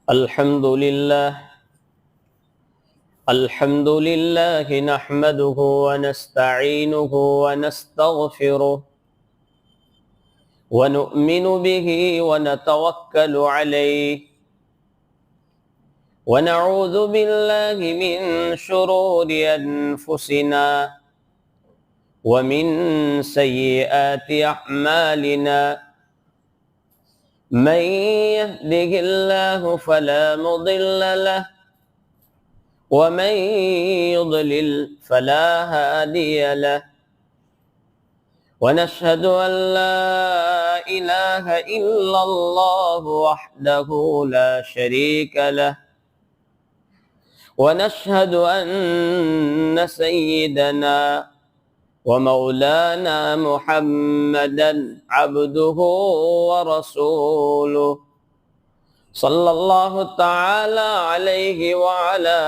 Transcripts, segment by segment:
الحمد لله نحمده ونستعينه ونستغفره ونؤمن به ونتوكل عليه ونعوذ بالله من شرور أنفسنا ومن سيئات أعمالنا من يهده الله فلا مضل له ومن يضلل فلا هادي له ونشهد أن لا إله إلا الله وحده لا شريك له ونشهد أن سيدنا ومولانا محمدا عبده ورسوله صلى الله تعالى عليه وعلى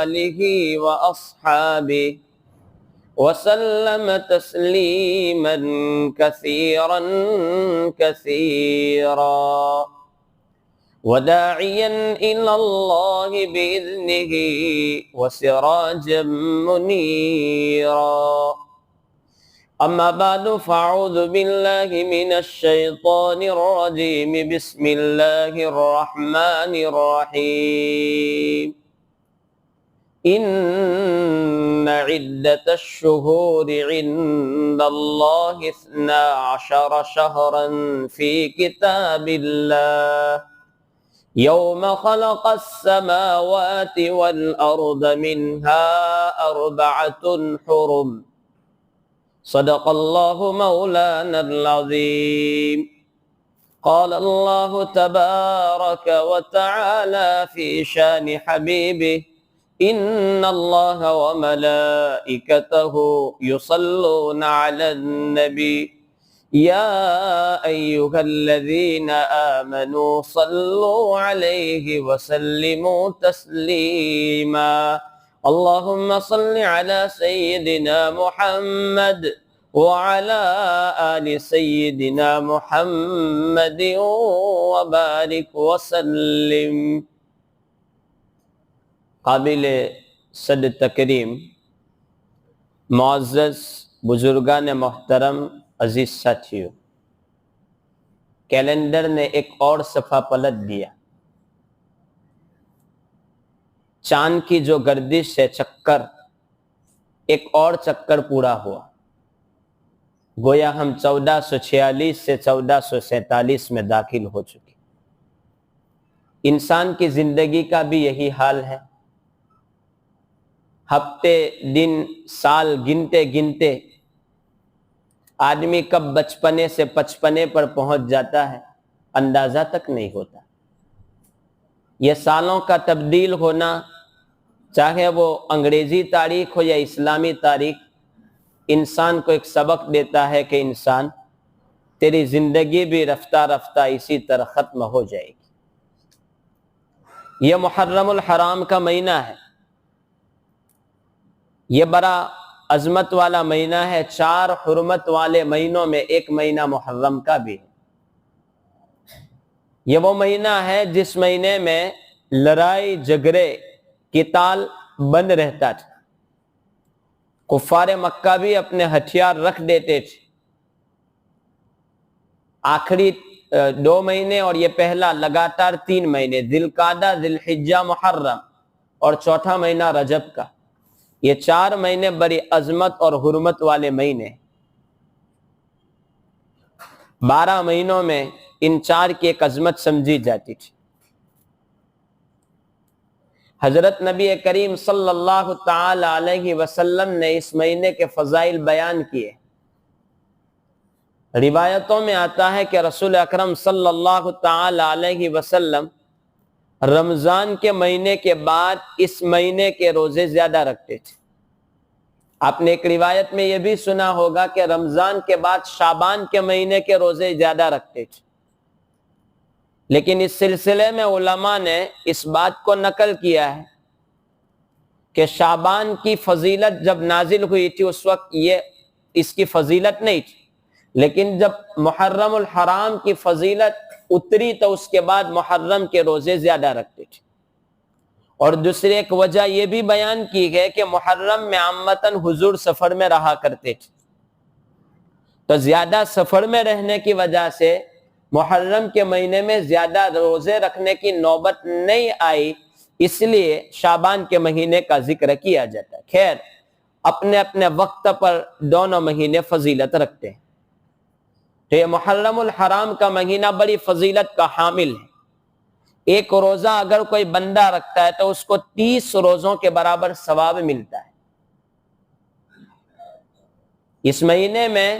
آله وأصحابه وسلم تسليما كثيرا كثيرا وداعيا إلى الله بإذنه وسراجا منيرا أما بعد فأعوذ بالله من الشيطان الرجيم بسم الله الرحمن الرحيم إن عدة الشهور عند الله 12 شهرا في كتاب الله يوم خلق السماوات والأرض منها 4 حرم صدق الله مولانا العظيم قال الله تبارك وتعالى في شان حبيبه إن الله وملائكته يصلون على النبي يا أيها الذين آمنوا صلوا عليه وسلموا تسليما اللهم صل على سيدنا محمد وعلى آل سيدنا محمد وبارك وسلم. قابل صد تکریم معزز بزرگان محترم عزیز ساتھیو، کیلنڈر نے ایک اور صفحہ پلٹ دیا. چاند کی جو گردش ہے، چکر، ایک اور چکر پورا ہوا. گویا ہم 1446 سے 1447 میں داخل ہو چکے. انسان کی زندگی کا بھی یہی حال ہے. ہفتے، دن، سال گنتے گنتے آدمی کب بچپنے سے 55 پر پہنچ جاتا ہے اندازہ تک نہیں ہوتا. یہ سالوں کا تبدیل ہونا، چاہے وہ انگریزی تاریخ ہو یا اسلامی تاریخ، انسان کو ایک سبق دیتا ہے کہ انسان، تیری زندگی بھی رفتہ رفتہ اسی طرح ختم ہو جائے گی. یہ محرم الحرام کا مہینہ ہے. یہ بڑا عظمت والا مہینہ ہے. 4 حرمت والے مہینوں میں ایک مہینہ محرم کا بھی ہے. یہ وہ مہینہ ہے جس مہینے میں لڑائی جھگڑے قتال بند رہتا تھا. کفار مکہ بھی اپنے ہتھیار رکھ دیتے تھے. آخری 2 مہینے اور یہ پہلا لگاتار 3 مہینے، ذی القعدہ، ذی الحجہ، محرم اور چوتھا مہینہ رجب کا، یہ 4 مہینے بڑی عظمت اور حرمت والے مہینے. 12 مہینوں میں ان 4 کی ایک عظمت سمجھی جاتی تھی. حضرت نبی کریم صلی اللہ تعالی علیہ وسلم نے اس مہینے کے فضائل بیان کیے. روایتوں میں آتا ہے کہ رسول اکرم صلی اللہ تعالی علیہ وسلم رمضان کے مہینے کے بعد اس مہینے کے روزے زیادہ رکھتے تھے. آپ نے ایک روایت میں یہ بھی سنا ہوگا کہ رمضان کے بعد شعبان کے مہینے کے روزے زیادہ رکھتے تھے. لیکن اس سلسلے میں علماء نے اس بات کو نقل کیا ہے کہ شعبان کی فضیلت جب نازل ہوئی تھی اس وقت یہ اس کی فضیلت نہیں تھی، لیکن جب محرم الحرام کی فضیلت اتری تو اس کے بعد محرم کے روزے زیادہ رکھتے تھے۔ اور دوسری ایک وجہ یہ بھی بیان کی ہے کہ محرم میں عامتاً حضور سفر میں رہا کرتے تھے، تو زیادہ سفر میں رہنے کی وجہ سے محرم کے مہینے میں زیادہ روزے رکھنے کی نوبت نہیں آئی، اس لیے شعبان کے مہینے کا ذکر کیا جاتا ہے۔ خیر، اپنے اپنے وقت پر دونوں مہینے فضیلت رکھتے ہیں۔ تو یہ محرم الحرام کا مہینہ بڑی فضیلت کا حامل ہے۔ ایک روزہ اگر کوئی بندہ رکھتا ہے تو اس کو 30 روزوں کے برابر ثواب ملتا ہے۔ اس مہینے میں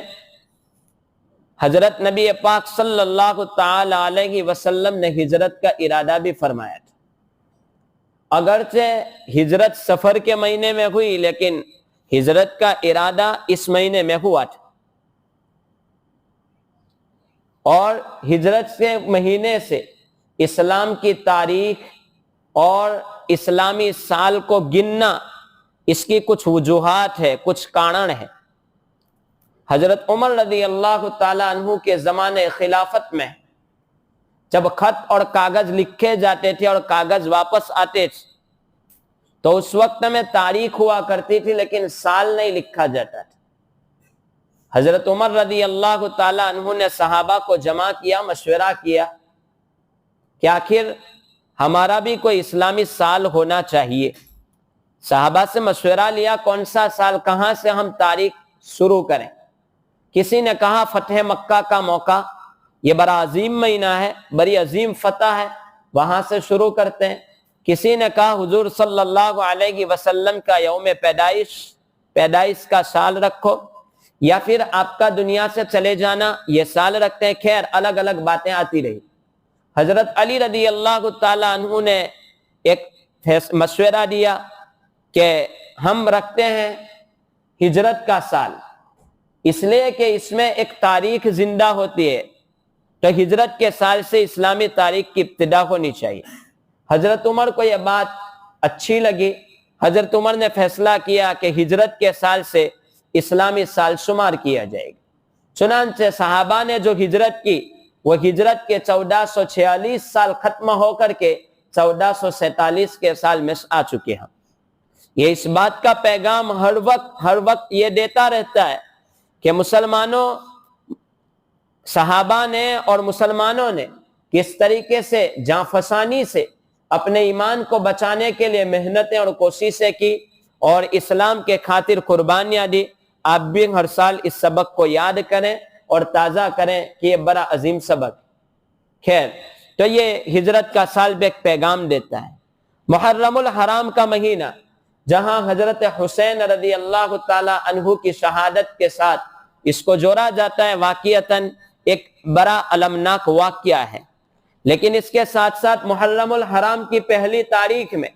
حضرت نبی پاک صلی اللہ تعالی علیہ وسلم نے ہجرت کا ارادہ بھی فرمایا تھا۔ اگرچہ ہجرت سفر کے مہینے میں ہوئی، لیکن ہجرت کا ارادہ اس مہینے میں ہوا تھا، اور ہجرت کے مہینے سے اسلام کی تاریخ اور اسلامی سال کو گننا، اس کی کچھ وجوہات ہے، کچھ کارن ہے۔ حضرت عمر رضی اللہ تعالی عنہ کے زمانے خلافت میں جب خط اور کاغذ لکھے جاتے تھے اور کاغذ واپس آتے تھے تو اس وقت میں تاریخ ہوا کرتی تھی، لیکن سال نہیں لکھا جاتا تھا۔ حضرت عمر رضی اللہ تعالی عنہ نے صحابہ کو جمع کیا، مشورہ کیا کہ آخر ہمارا بھی کوئی اسلامی سال ہونا چاہیے۔ صحابہ سے مشورہ لیا کون سا سال، کہاں سے ہم تاریخ شروع کریں۔ کسی نے کہا فتح مکہ کا موقع، یہ بڑا عظیم مہینہ ہے، بڑی عظیم فتح ہے، وہاں سے شروع کرتے ہیں۔ کسی نے کہا حضور صلی اللہ علیہ وسلم کا یوم پیدائش کا سال رکھو، یا پھر آپ کا دنیا سے چلے جانا، یہ سال رکھتے ہیں۔ خیر، الگ الگ باتیں آتی رہی۔ حضرت علی رضی اللہ تعالی عنہ نے ایک مشورہ دیا کہ ہم رکھتے ہیں ہجرت کا سال، اس لیے کہ اس میں ایک تاریخ زندہ ہوتی ہے، تو ہجرت کے سال سے اسلامی تاریخ کی ابتدا ہونی چاہیے۔ حضرت عمر کو یہ بات اچھی لگی۔ حضرت عمر نے فیصلہ کیا کہ ہجرت کے سال سے اسلامی سال شمار کیا جائے گا۔ چنانچہ صحابہ نے جو ہجرت کی، وہ ہجرت کے 1446 سال ختم ہو کر کے 1447 کے سال میں آ چکے ہیں۔ یہ اس بات کا پیغام ہر وقت یہ دیتا رہتا ہے کہ مسلمانوں، صحابہ نے اور مسلمانوں نے کس طریقے سے جاں فسانی سے اپنے ایمان کو بچانے کے لیے محنتیں اور کوششیں کی اور اسلام کے خاطر قربانیاں دی۔ آپ بھی ہر سال اس سبق کو یاد کریں اور تازہ کریں کہ یہ بڑا عظیم سبق۔ خیر، تو یہ ہجرت کا سال بھی ایک پیغام دیتا ہے۔ محرم الحرام کا مہینہ، جہاں حضرت حسین رضی اللہ تعالی عنہ کی شہادت کے ساتھ اس کو جوڑا جاتا ہے، واقعتاً ایک بڑا المناک واقعہ ہے۔ لیکن اس کے ساتھ ساتھ محرم الحرام کی پہلی تاریخ میں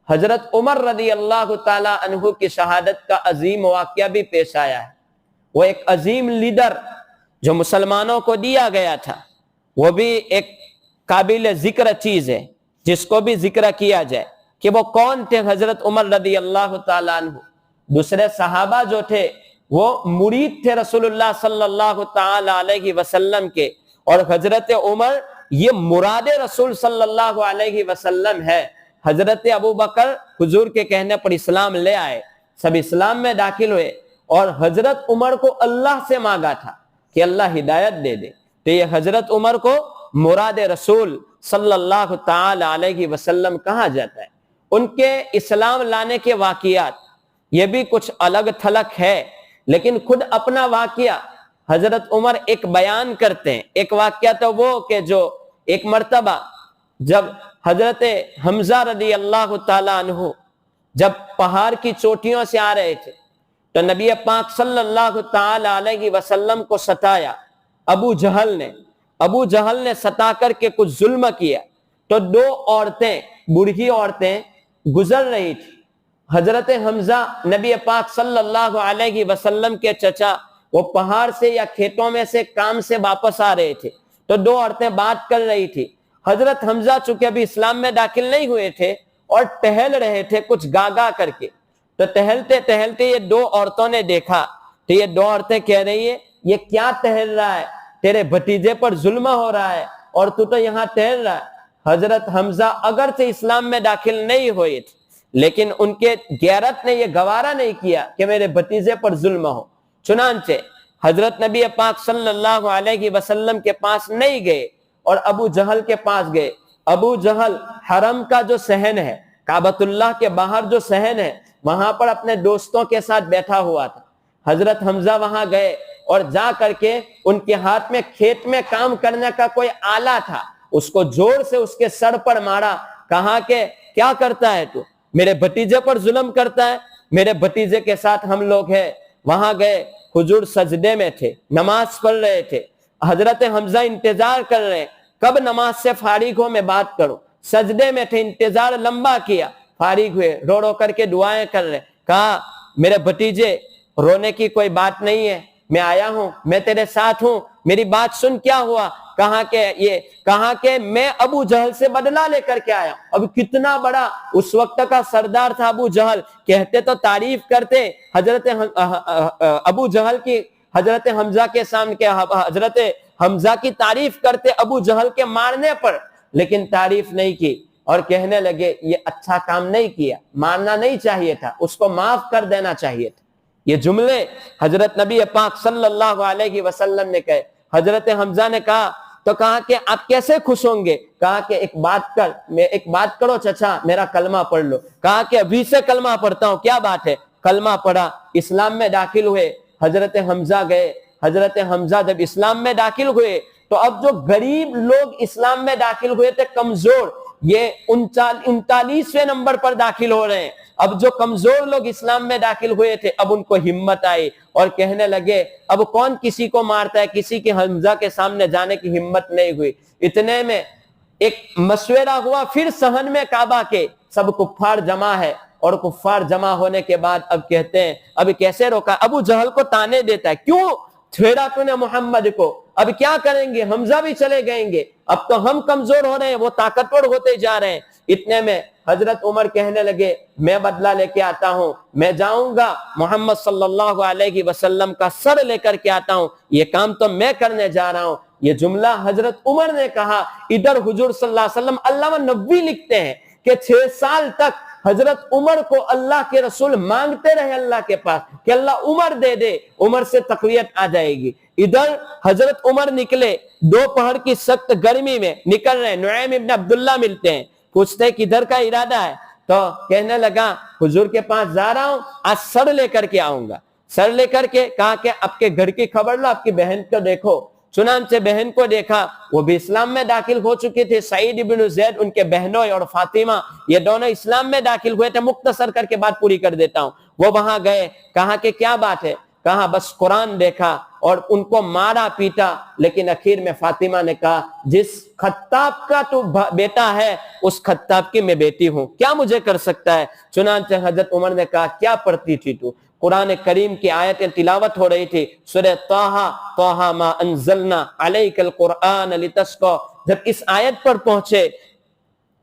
حضرت عمر رضی اللہ تعالی عنہ کی شہادت کا عظیم واقعہ بھی پیش آیا ہے۔ وہ ایک عظیم لیڈر جو مسلمانوں کو دیا گیا تھا، وہ بھی ایک قابل ذکر چیز ہے جس کو بھی ذکر کیا جائے کہ وہ کون تھے۔ حضرت عمر رضی اللہ تعالی عنہ دوسرے صحابہ جو تھے وہ مرید تھے رسول اللہ صلی اللہ تعالی علیہ وسلم کے، اور حضرت عمر یہ مراد رسول صلی اللہ علیہ وسلم ہے۔ حضرت ابو بکر حضور کے کہنے پر اسلام لے آئے، سب اسلام میں داخل ہوئے، اور حضرت عمر کو اللہ سے مانگا تھا کہ اللہ ہدایت دے دے۔ تو یہ حضرت عمر کو مراد رسول صلی اللہ تعالی علیہ وسلم کہا جاتا ہے۔ ان کے اسلام لانے کے واقعات یہ بھی کچھ الگ تھلگ ہے، لیکن خود اپنا واقعہ حضرت عمر ایک بیان کرتے ہیں۔ ایک واقعہ تو وہ کہ جو ایک مرتبہ جب حضرت حمزہ رضی اللہ تعالی عنہ جب پہاڑ کی چوٹیوں سے آ رہے تھے تو نبی پاک صلی اللہ تعالی علیہ وسلم کو ستایا ابو جہل نے ستا کر کے کچھ ظلم کیا، تو دو عورتیں، بوڑھی عورتیں گزر رہی تھی۔ حضرت حمزہ نبی پاک صلی اللہ علیہ وسلم کے چچا، وہ پہاڑ سے یا کھیتوں میں سے کام سے واپس آ رہے تھے، تو دو عورتیں بات کر رہی تھی۔ حضرت حمزہ چونکہ ابھی اسلام میں داخل نہیں ہوئے تھے اور ٹہل رہے تھے کچھ گاگا کر کے، تو ٹہلتے ٹہلتے یہ دو عورتوں نے دیکھا، تو یہ دو عورتیں کہہ رہی ہے یہ کیا ٹہل رہا ہے, تیرے بھتیجے پر ظلم ہو رہا ہے اور تو یہاں ٹہل رہا ہے. حضرت حمزہ اگرچہ اسلام میں داخل نہیں ہوئے تھے, لیکن ان کے غیرت نے یہ گوارا نہیں کیا کہ میرے بھتیجے پر ظلم ہو. چنانچہ حضرت نبی پاک صلی اللہ علیہ وسلم کے پاس نہیں گئے اور ابو جہل کے پاس گئے. ابو جہل حرم کا جو صحن ہے, کعبۃ اللہ کے باہر جو صحن ہے, وہاں پر اپنے دوستوں کے ساتھ بیٹھا ہوا تھا. حضرت حمزہ وہاں گئے اور جا کر کے ان کے ہاتھ میں کھیت میں کام کرنے کا کوئی آلہ تھا, اس کو زور سے اس کے سر پر مارا. کہا کہ کیا کرتا ہے تو, میرے بھتیجے پر ظلم کرتا ہے, میرے بھتیجے کے ساتھ ہم لوگ ہیں. وہاں گئے, حضور سجدے میں تھے, نماز پڑھ رہے تھے. حضرت حمزہ انتظار کر رہے, کب نماز سے فارغ ہو میں بات کروں. سجدے میں تھے, انتظار لمبا کیا, فارغ ہوئے, رو رو کر کے دعائیں کر رہے. کہا میرے بھتیجے رونے کی کوئی بات نہیں ہے, میں آیا ہوں, میں تیرے ساتھ ہوں, میری بات سن, کیا ہوا. کہا کہ میں ابو جہل سے بدلہ لے کر کے آیا. اب کتنا بڑا اس وقت کا سردار تھا ابو جہل, کہتے تو تعریف کرتے حضرت ابو جہل کی, حضرت حمزہ کے سامنے حضرت حمزہ کی تعریف کرتے ابو جہل کے مارنے پر, لیکن تعریف نہیں کی اور کہنے لگے یہ اچھا کام نہیں کیا, مارنا نہیں چاہیے تھا, اس کو معاف کر دینا چاہیے تھا. یہ جملے حضرت نبی پاک صلی اللہ علیہ وسلم نے کہے. حضرت حمزہ نے کہا تو کہا کہ آپ کیسے خوش ہوں گے. کہا کہ ایک بات کرو چچا, میرا کلمہ پڑھ لو. کہا کہ ابھی سے کلمہ پڑھتا ہوں. کیا بات ہے. کلمہ پڑھا, اسلام میں داخل ہوئے. حضرت حمزہ گئے. حضرت حمزہ جب اسلام میں داخل ہوئے تو اب جو غریب لوگ اسلام میں داخل ہوئے تھے, کمزور, یہ 39ویں نمبر پر داخل ہو رہے ہیں. اب جو کمزور لوگ اسلام میں داخل ہوئے تھے, اب ان کو ہمت آئی اور کہنے لگے اب کون کسی کو مارتا ہے. کسی کی حمزہ کے سامنے جانے کی ہمت نہیں ہوئی. اتنے میں ایک مشورہ ہوا, پھر صحن میں کعبہ کے سب کفار جمع ہے, اور کفار جمع ہونے کے بعد اب کہتے ہیں اب کیسے روکا. ابو جہل کو تانے دیتا ہے, کیوں چھیڑا تو نے محمد کو, اب کیا کریں گے, حمزہ بھی چلے گئیں گے, اب تو ہم کمزور ہو رہے ہیں, وہ طاقتور ہوتے جا رہے ہیں. اتنے میں حضرت عمر کہنے لگے میں بدلہ لے کے آتا ہوں, میں جاؤں گا محمد صلی اللہ علیہ وسلم کا سر لے کر کے آتا ہوں, یہ کام تو میں کرنے جا رہا ہوں. یہ جملہ حضرت عمر نے کہا. ادھر حضور صلی اللہ علیہ وسلم علامہ نبوی لکھتے ہیں کہ 6 سال تک حضرت عمر کو اللہ کے رسول مانگتے رہے اللہ کے پاس کہ اللہ عمر دے دے, عمر سے تقویت آ جائے گی. ادھر حضرت عمر نکلے, دوپہر کی سخت گرمی میں نکل رہے. نعیم ابن عبداللہ ملتے ہیں, پوچھتے کدھر کا ارادہ ہے, تو کہنے لگا حضور کے پاس جا رہا ہوں, آج سر لے کر کے آؤں گا. سر لے کر کے کہا کہ آپ کے گھر کی خبر لو, آپ کی بہن کو دیکھو. چنانچہ بہن کو دیکھا, وہ بھی اسلام میں داخل ہو چکی تھی. سعید ابن زید ان کے بہنوں اور فاطمہ, یہ دونوں اسلام میں داخل ہوئے تھے. مختصر کر کے بات پوری کر دیتا ہوں. وہ وہاں گئے, کہا کہ کیا بات ہے. کہا بس قرآن دیکھا اور ان کو مارا پیٹا, لیکن اخیر میں فاطمہ نے کہا جس خطاب کا تو بیٹا ہے اس خطاب کی میں بیٹی ہوں, کیا مجھے کر سکتا ہے. چنانچہ حضرت عمر نے کہا کیا پڑھتی تھی تو. قرآن کریم کی آیتیں تلاوت ہو رہی تھی, سورہ طٰہٰ ما انزلنا علیک القرآن لتشقی. جب اس آیت پر پہنچے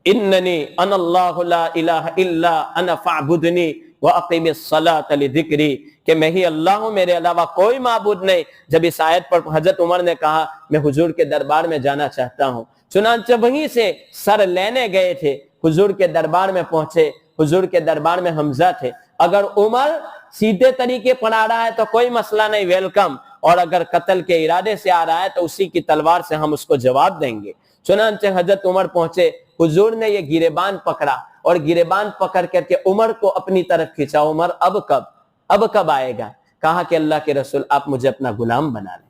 اننی انا اللہ لا الہ الا انا فاعبدنی واقم الصلاۃ لذکری, کہ میں ہی اللہ ہوں, میرے علاوہ کوئی معبود نہیں. جب اس آیت پر حضرت عمر نے کہا میں حضور کے دربار میں جانا چاہتا ہوں. چنانچہ وہیں سے سر لینے گئے تھے, حضور کے دربار میں پہنچے. حضور کے دربار میں حمزہ تھے. اگر عمر سیدھے طریقے پر آ رہا ہے تو کوئی مسئلہ نہیں, ویلکم, اور اگر قتل کے ارادے سے آ رہا ہے تو اسی کی تلوار سے ہم اس کو جواب دیں گے. چنانچہ حضرت عمر پہنچے. حضور نے یہ گریبان پکڑا اور گریبان پکڑ کر کے عمر کو اپنی طرف کھینچا. عمر اب کب آئے گا. کہا کہ اللہ کے رسول آپ مجھے اپنا غلام بنا لیں.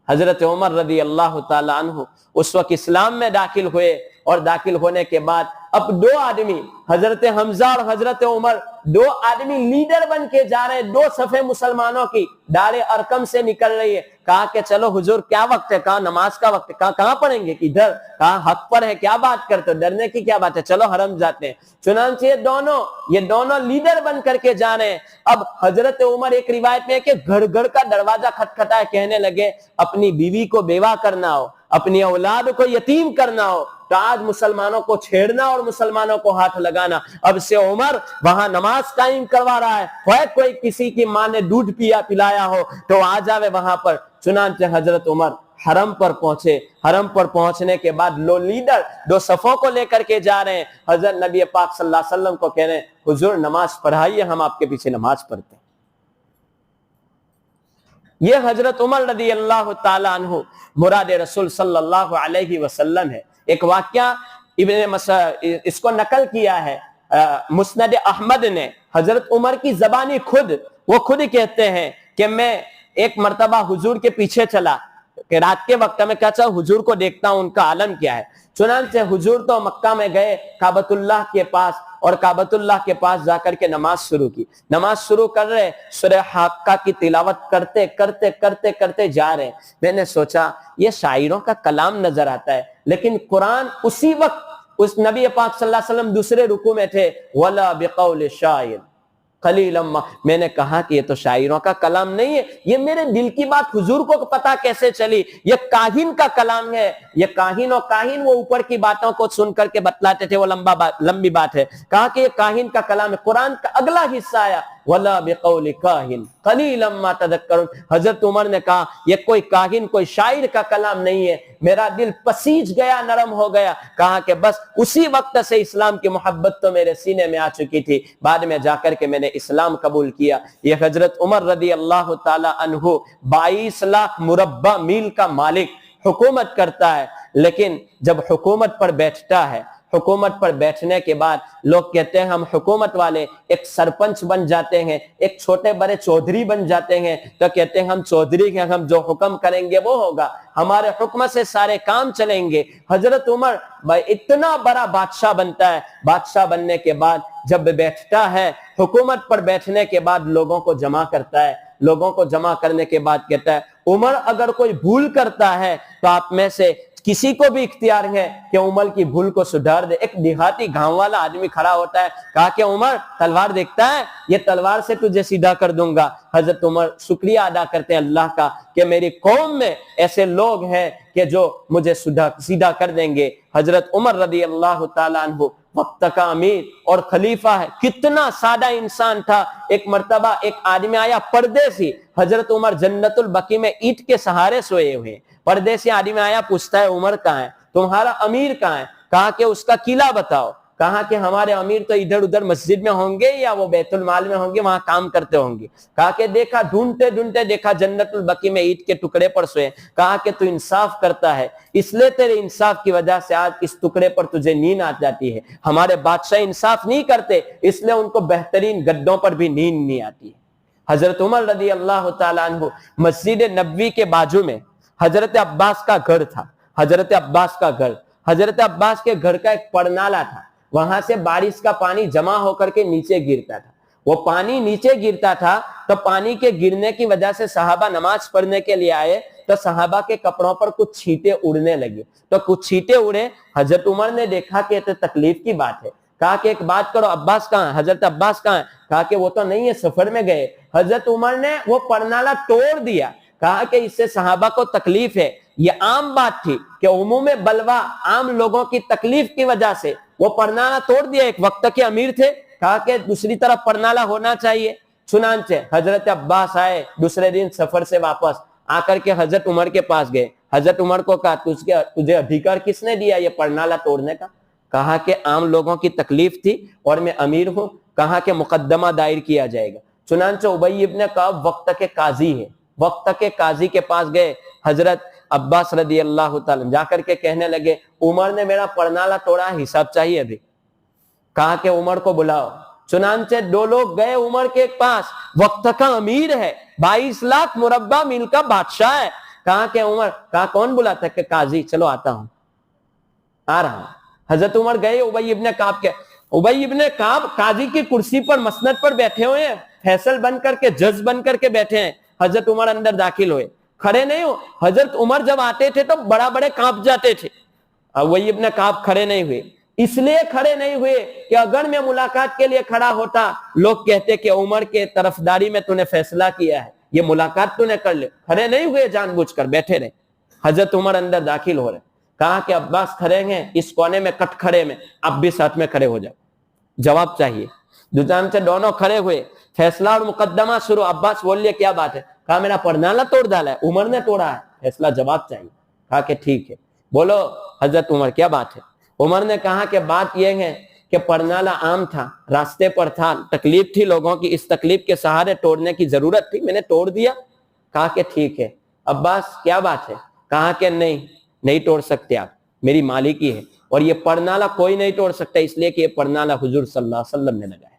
حضرت عمر رضی اللہ تعالی عنہ اس وقت اسلام میں داخل ہوئے, اور داخل ہونے کے بعد اب 2 آدمی, حضرت حمزہ اور حضرت عمر, 2 آدمی لیڈر بن کے جا رہے ہیں. 2 صفیں مسلمانوں کی دار ارقم سے نکل رہی ہے. کہا کہ چلو حضور کیا وقت ہے. کہا نماز کا وقت ہے. کہا کہاں پڑھیں گے, کدھر. کہا حق پر ہے, کیا بات کرتے ہو, ڈرنے کی کیا بات ہے, چلو حرم جاتے ہیں. چنانچہ یہ دونوں لیڈر بن کر کے جا رہے ہیں. اب حضرت عمر, ایک روایت میں ہے کہ گھر گھر کا دروازہ کھٹکھٹایا, کہنے لگے اپنی بیوی کو بیوہ کرنا ہو, اپنی اولاد کو یتیم کرنا ہو تو آج مسلمانوں کو چھیڑنا اور مسلمانوں کو ہاتھ لگانا. اب سے عمر وہاں نماز قائم کروا رہا ہے کوئی کسی کی ماں نے دودھ پلایا ہو تو آ جاوے وہاں پر. چنانچہ حضرت عمر حرم پر پہنچے. حرم پر پہنچنے کے بعد لو لیڈر دو صفوں کو لے کر کے جا رہے ہیں. حضرت نبی پاک صلی اللہ علیہ وسلم کو کہہ رہے ہیں حضور نماز پڑھائیے, ہم آپ کے پیچھے نماز پڑھتے ہیں. یہ حضرت عمر رضی اللہ تعالیٰ عنہ مراد رسول صلی اللہ علیہ وسلم ہے. ایک واقعہ اس کو نقل کیا ہے مسند احمد نے. حضرت عمر کی زبانی وہ خود کہتے ہیں کہ میں ایک مرتبہ حضور کے پیچھے چلا کہ رات کے وقت میں کہا حضور کو دیکھتا ہوں ان کا عالم کیا ہے. چنانچہ حضور تو مکہ میں گئے کعبۃ اللہ کے پاس, اور کعبۃ اللہ کے پاس جا کر کے نماز شروع کی. نماز شروع کر رہے, سورہ حاقہ کی تلاوت کرتے کرتے کرتے کرتے جا رہے. میں نے سوچا یہ شاعروں کا کلام نظر آتا ہے, لیکن قرآن اسی وقت اس نبی پاک صلی اللہ علیہ وسلم دوسرے رکوع میں تھے, وَلَا بِقَوْلِ شَاعِرٍ قلیلا ما. میں نے کہا کہ یہ تو شاعروں کا کلام نہیں ہے, یہ میرے دل کی بات حضور کو پتا کیسے چلی؟ یہ کاہن کا کلام ہے. یہ کاہن وہ اوپر کی باتوں کو سن کر کے بتلاتے تھے, وہ لمبی بات ہے. کہا کہ یہ کاہن کا کلام ہے. قرآن کا اگلا حصہ آیا وَلَا بِقَوْلِ كَاهِنٍ قَلِيلًا مَا تَذَكَّرُونَ. حضرت عمر نے کہا یہ کوئی کاہن کوئی شاعر کا کلام نہیں ہے. میرا دل پسیج گیا, نرم ہو گیا. کہا کہ بس اسی وقت سے اسلام کی محبت تو میرے سینے میں آ چکی تھی. بعد میں جا کر کے میں نے اسلام قبول کیا. یہ حضرت عمر رضی اللہ تعالی عنہ 22 لاکھ مربع میل کا مالک, حکومت کرتا ہے. لیکن جب حکومت پر بیٹھتا ہے, حکومت پر بیٹھنے کے بعد لوگ کہتے ہیں ہم حکومت والے ایک سرپنچ بن جاتے ہیں, ایک چھوٹے بڑے چودھری بن جاتے ہیں, تو کہتے ہیں ہم چودھری ہیں, ہم جو حکم کریں گے وہ ہوگا, ہمارے حکم سے سارے کام چلیں گے. حضرت عمر اتنا بڑا بادشاہ بنتا ہے. بادشاہ بننے کے بعد جب بیٹھتا ہے, حکومت پر بیٹھنے کے بعد لوگوں کو جمع کرتا ہے. لوگوں کو جمع کرنے کے بعد کہتا ہے عمر اگر کوئی بھول کرتا ہے تو آپ میں سے کسی کو بھی اختیار ہے کہ عمر کی بھول کو سدھار دے. ایک دیہاتی گاؤں والا آدمی کھڑا ہوتا ہے, کہا کہ عمر تلوار دیکھتا ہے, یہ تلوار سے تجھے سیدھا کر دوں گا. حضرت عمر شکریہ ادا کرتے ہیں اللہ کا کہ میری قوم میں ایسے لوگ ہیں کہ جو مجھے سیدھا کر دیں گے. حضرت عمر رضی اللہ تعالیٰ عنہ وقت کا امیر اور خلیفہ ہے. کتنا سادہ انسان تھا. ایک مرتبہ ایک آدمی آیا پردیسی, حضرت عمر جنت البقیع میں اینٹ کے سہارے سوئے ہوئے. پردیسی آدمی آیا, پوچھتا ہے عمر کہاں ہے, تمہارا امیر کہاں ہے؟ کہا کہ اس کا قلعہ بتاؤ. کہا کہ ہمارے امیر تو ادھر ادھر مسجد میں ہوں گے یا وہ بیت المال میں ہوں گے, وہاں کام کرتے ہوں گے. کہا کہ دیکھا, ڈھونڈتے ڈھونڈتے دیکھا جنت البقیع میں اینٹ کے ٹکڑے پر سوئے. کہا کہ تو انصاف کرتا ہے, اس لیے تیرے انصاف کی وجہ سے آج اس ٹکڑے پر تجھے نیند آ جاتی ہے. ہمارے بادشاہ انصاف نہیں کرتے, اس لیے ان کو بہترین گدوں پر بھی نیند نہیں آتی ہے. حضرت عمر رضی اللہ تعالیٰ عنہ مسجد نبوی کے بازو میں حضرت عباس کا گھر تھا. حضرت عباس کا گھر, حضرت عباس کے گھر کا ایک پڑنالا تھا. وہاں سے بارش کا پانی جمع ہو کر کے نیچے گرتا تھا. وہ پانی نیچے گرتا تھا تو پانی کے گرنے کی وجہ سے صحابہ نماز پڑھنے کے لیے آئے تو صحابہ کے کپڑوں پر کچھ چھینٹے اڑنے لگے. تو کچھ چھینٹے اڑے. حضرت عمر نے دیکھا کہ یہ تو تکلیف کی بات ہے. کہا کہ ایک بات کرو, عباس کہاں ہے؟ حضرت عباس کہاں ہے؟ کہا کہ وہ تو نہیں ہے, سفر میں گئے. حضرت عمر نے وہ پرنالا توڑ دیا. کہا کہ اس سے صحابہ کو تکلیف ہے. یہ عام بات تھی کہ عموم بلوا, عام لوگوں کی تکلیف کی وجہ سے وہ پرنالا توڑ دیا. ایک وقت کے امیر تھے, کہا کہ دوسری طرف پرنالا ہونا چاہیے. چنانچہ حضرت عباس آئے دوسرے دن سفر سے واپس آ کر کے حضرت عمر کے پاس گئے. حضرت عمر کو کہا تجھے ادھیکار کس نے دیا یہ پرنالا توڑنے کا؟ کہا کہ عام لوگوں کی تکلیف تھی اور میں امیر ہوں. کہا کہ مقدمہ دائر کیا جائے گا. چنانچہ ابی ابن کعب وقت کے قاضی ہے, وقت کے قاضی کے پاس گئے. حضرت عباس رضی اللہ تعالیٰ جا کر کے کہنے لگے عمر نے میرا پرنالا توڑا, حساب چاہیے ابھی. کہا کہ عمر کو بلاؤ. چنانچہ دو لوگ گئے عمر کے پاس, وقت کا امیر ہے, 22 لاکھ مربع میل کا بادشاہ ہے. کہا کہ عمر, کہا کون بلاتا ہے؟ کہ قاضی. چلو آتا ہوں, آ رہا ہوں. حضرت عمر گئے ابی ابن کعب کے. ابی ابن کعب قاضی کی کرسی پر مسند پر بیٹھے ہوئے ہیں, فیصل بن کر کے, جج بن کر کے بیٹھے ہیں. حضرت عمر اندر داخل ہوئے, کھڑے نہیں ہو. حضرت عمر جب آتے تھے تو بڑا بڑے کانپ جاتے تھے. ابی ابن کعب کھڑے نہیں ہوئے. اس لیے کھڑے نہیں ہوئے کہ اگر میں ملاقات کے لیے کھڑا ہوتا لوگ کہتے کہ عمر کے طرفداری میں تو نے فیصلہ کیا ہے, یہ ملاقات تو نے کر لے. کھڑے نہیں ہوئے, جان بوجھ کر بیٹھے رہے. حضرت عمر اندر داخل ہو رہے, کہا کہ عباس کھڑے ہیں اس کونے میں کٹ کھڑے میں, آپ بھی ساتھ میں کھڑے ہو جاؤ, جواب چاہیے. سے دونوں کھڑے ہوئے, فیصلہ اور مقدمہ شروع. عباس بول لیا کیا بات ہے؟ کہا میرا پرنالہ توڑ ڈالا ہے. عمر نے توڑا ہے, فیصلہ جواب چاہیے. کہا کہ ٹھیک ہے, بولو حضرت عمر کیا بات ہے؟ عمر نے کہا کہ بات یہ ہے کہ پرنالہ عام تھا, راستے پر تھا, تکلیف تھی لوگوں کی, اس تکلیف کے سہارے توڑنے کی ضرورت تھی, میں نے توڑ دیا. کہا کہ ٹھیک ہے. عباس کیا بات ہے؟ کہا کہ نہیں توڑ سکتے آپ, میری مالکی ہے, اور یہ پرنالہ کوئی نہیں توڑ سکتا, اس لیے کہ یہ پرنالہ حضور صلی اللہ علیہ وسلم نے لگایا,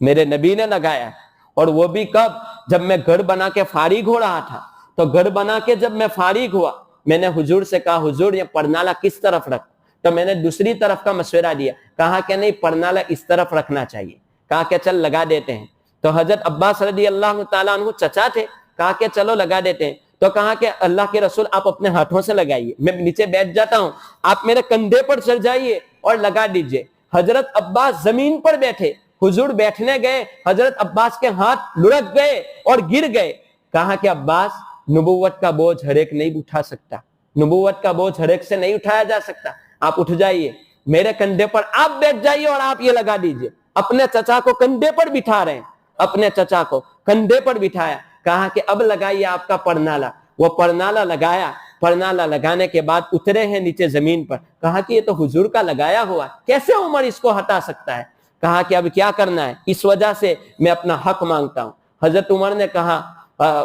میرے نبی نے لگایا. اور وہ بھی کب؟ جب میں گھر بنا کے فارغ ہو رہا تھا. تو گھر بنا کے جب میں فارغ ہوا, میں نے حضور سے کہا حضور یہ پرنالہ کس طرف رکھ؟ تو میں نے دوسری طرف کا مشورہ دیا. کہا کہ نہیں, پرنالہ اس طرف رکھنا چاہیے. کہا کہ چل لگا دیتے ہیں. تو حضرت عباس رضی اللہ تعالیٰ عنہ چچا تھے, کہا کہ چلو لگا دیتے ہیں. تو کہا کہ اللہ کے رسول آپ اپنے ہاتھوں سے لگائیے, میں نیچے بیٹھ جاتا ہوں, آپ میرے کندھے پر چڑھ جائیے اور لگا دیجئے. حضرت عباس زمین پر بیٹھے, حضور بیٹھنے گئے, حضرت عباس کے ہاتھ لڑک گئے اور گر گئے. کہا کہ عباس نبوت کا بوجھ ہر ایک نہیں اٹھا سکتا, نبوت کا بوجھ ہر ایک سے نہیں اٹھایا جا سکتا, آپ اٹھ جائیے, میرے کندھے پر آپ بیٹھ جائیے اور آپ یہ لگا دیجئے. اپنے چچا کو کندھے پر بٹھا رہے ہیں, اپنے چچا کو کندھے پر بٹھایا. کہا کہ اب لگائیے آپ کا پرنالہ. وہ پرنالہ لگایا. پرنالہ لگانے کے بعد اترے ہیں نیچے زمین پر. کہا کہ یہ تو حضور کا لگایا ہوا, کیسے عمر اس کو ہٹا سکتا ہے؟ کہا کہ اب کیا کرنا ہے, اس وجہ سے میں اپنا حق مانگتا ہوں. حضرت عمر نے کہا,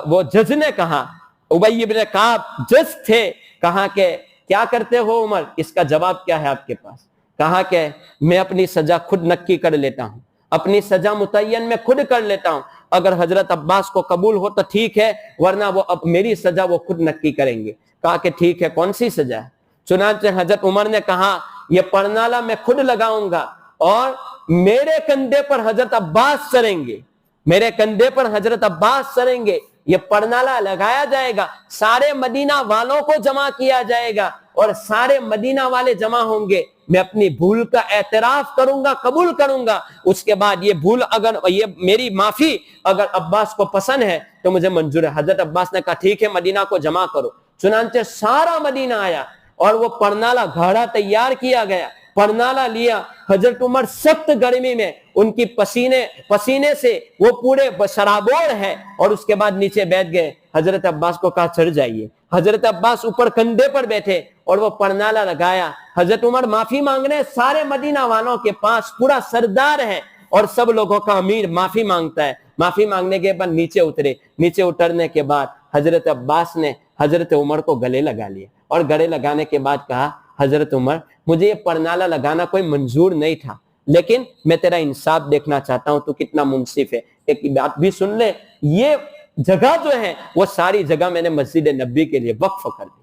وہ جج نے کہا, ابی بن کعب جج تھے, کہا کہ کیا کرتے ہو عمر, اس کا جواب کیا ہے آپ کے پاس؟ کہا کہ میں اپنی سزا خود نقی کر لیتا ہوں, اپنی سزا متعین میں خود کر لیتا ہوں. اگر حضرت عباس کو قبول ہو تو ٹھیک ہے, ورنہ وہ اب میری سزا وہ خود نقی کریں گے. کہا کہ ٹھیک ہے, کون سی سزا ہے؟ چنانچہ حضرت عمر نے کہا یہ پرنالہ میں خود لگاؤں گا اور میرے کندھے پر حضرت عباس چڑھیں گے, میرے کندھے پر حضرت عباس چڑھیں گے. یہ پرنالہ لگایا جائے گا, سارے مدینہ والوں کو جمع کیا جائے گا اور سارے مدینہ والے جمع ہوں گے. میں اپنی بھول کا اعتراف کروں گا, قبول کروں گا. اس کے بعد یہ بھول, اگر یہ میری معافی اگر عباس کو پسند ہے تو مجھے منظور ہے. حضرت عباس نے کہا ٹھیک ہے, مدینہ کو جمع کرو. چنانچہ سارا مدینہ آیا اور وہ پرنالہ گھاڑا تیار کیا گیا. پرنالہ لیا. حضرت عمر سخت گرمی میں ان کی پسینے سے وہ پورے شرابور ہے, اور اس کے بعد نیچے بیٹھ گئے. حضرت عباس کو کہا چڑھ جائیے. حضرت عباس اوپر کندھے پر بیٹھے اور وہ پرنالہ لگایا. حضرت عمر معافی مانگنے سارے مدینہ والوں کے پاس, پورا سردار ہے اور سب لوگوں کا امیر معافی مانگتا ہے. معافی مانگنے کے بعد نیچے اترے. نیچے اترنے کے بعد حضرت عباس نے حضرت عمر کو گلے لگا لیا, اور گلے لگانے کے بعد کہا حضرت عمر مجھے یہ پرنالہ لگانا کوئی منظور نہیں تھا, لیکن میں تیرا انصاف دیکھنا چاہتا ہوں, تو کتنا منصف ہے. ایک بات بھی سن لے, یہ جگہ جو ہے وہ ساری جگہ میں نے مسجد نبی کے لیے وقف کر دی.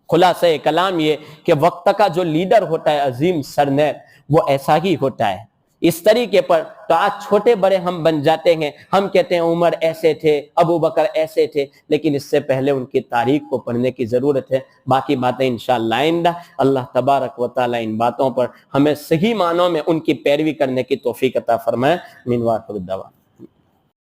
خلاصہ کلام یہ کہ وقت کا جو لیڈر ہوتا ہے, عظیم سرنیب, وہ ایسا ہی ہوتا ہے. اس طریقے پر تو آج چھوٹے بڑے ہم بن جاتے ہیں, ہم کہتے ہیں عمر ایسے تھے, ابو بکر ایسے تھے, لیکن اس سے پہلے ان کی تاریخ کو پڑھنے کی ضرورت ہے. باقی باتیں انشاءاللہ آئندہ. اللہ تبارک و تعالی ان باتوں پر ہمیں صحیح معنوں میں ان کی پیروی کرنے کی توفیق عطا فرمائے. من واخر الدعوانا.